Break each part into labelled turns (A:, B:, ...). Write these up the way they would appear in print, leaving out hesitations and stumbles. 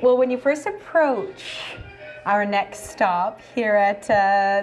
A: Well, when you first approach our next stop here at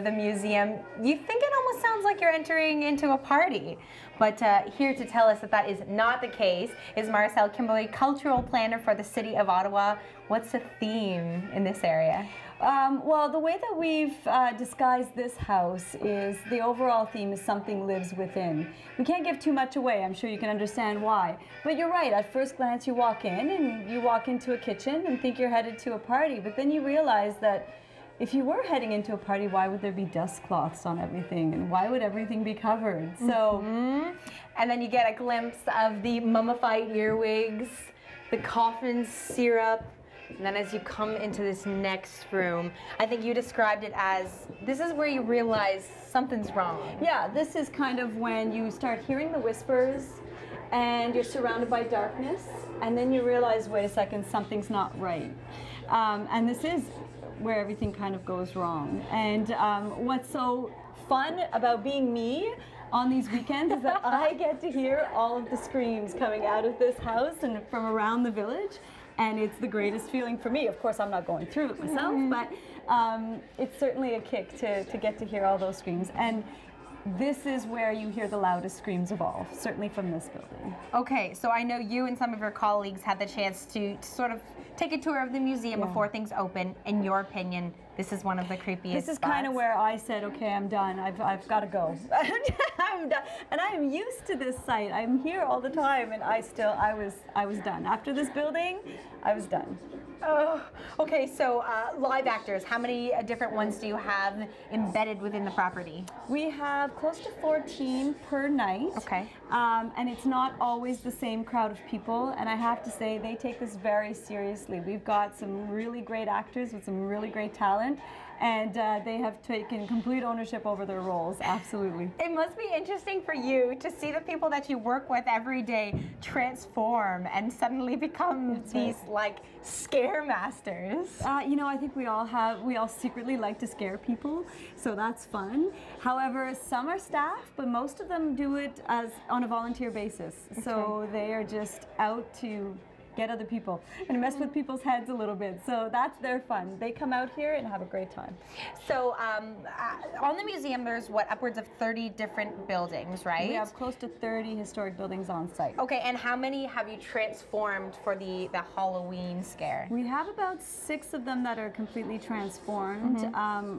A: the museum, you think it almost sounds like you're entering into a party. But here to tell us that that is not the case is Marcel Kimberly, cultural planner for the City of Ottawa. What's the theme in this area?
B: Well, the way that we've disguised this house is the overall theme is something lives within. We can't give too much away. I'm sure you can understand why. But you're right. At first glance, you walk in and you walk into a kitchen and think you're headed to a party. But then you realize that if you were heading into a party, why would there be dust cloths on everything? And why would everything be covered? So,
A: and then you get a glimpse of the mummified earwigs, the coffin syrup. And then as you come into this next room, I think you described it as, this is where you realize something's wrong.
B: Yeah, this is kind of when you start hearing the whispers and you're surrounded by darkness, and then you realize, wait a second, something's not right. And this is where everything kind of goes wrong. And what's so fun about being me on these weekends is that I get to hear all of the screams coming out of this house and from around the village. And it's the greatest feeling for me. Of course, I'm not going through it myself, but it's certainly a kick to get to hear all those screams. And this is where you hear the loudest screams of all, certainly from this building.
A: Okay, so I know you and some of your colleagues had the chance to sort of take a tour of the museum before things open. In your opinion, this is one of the creepiest
B: This is
A: spots.
B: kind of where I said, okay, I'm done. I've got to go. I'm done. And I am used to this site. I'm here all the time, and I was done. After this building, I was done.
A: Oh, okay, so live actors, how many different ones do you have embedded within the property?
B: We have close to 14 per night.
A: Okay.
B: And it's not always the same crowd of people, and I have to say they take this very seriously. We've got some really great actors with some really great talent, and they have taken complete ownership over their roles, absolutely.
A: It must be interesting for you to see the people that you work with every day transform and suddenly become these like scare masters.
B: You know, I think we all secretly like to scare people, so that's fun. However, some are staff, but most of them do it on a volunteer basis. Okay. So they are just out to get other people and mess with people's heads a little bit. So that's their fun. They come out here and have a great time.
A: So on the museum, there's what, upwards of 30 different buildings, right?
B: We have close to 30 historic buildings on site.
A: Okay, and how many have you transformed for the Halloween scare?
B: We have about 6 of them that are completely transformed,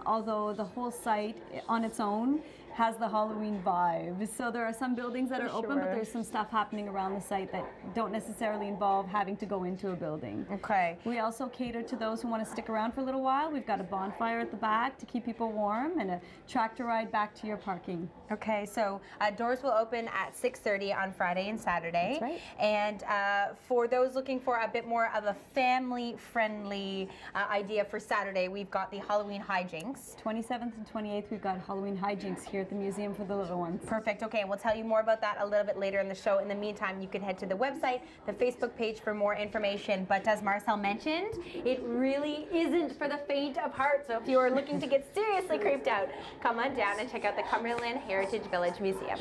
B: although the whole site on its own has the Halloween vibe. So there are some buildings that are open, but there's some stuff happening around the site that don't necessarily involve having to go into a building.
A: Okay.
B: We also cater to those who want to stick around for a little while. We've got a bonfire at the back to keep people warm and a tractor ride back to your parking.
A: Okay, so doors will open at 6:30 on Friday and Saturday.
B: That's right.
A: And for those looking for a bit more of a family-friendly idea for Saturday, we've got the Halloween hijinks.
B: 27th and 28th, we've got Halloween hijinks here at the museum for the little ones.
A: Perfect. Okay, we'll tell you more about that a little bit later in the show. In the meantime, you can head to the website, the Facebook page for more information. But as Marcel mentioned, it really isn't for the faint of heart. So if you are looking to get seriously creeped out, come on down and check out the Cumberland Heritage Village Museum.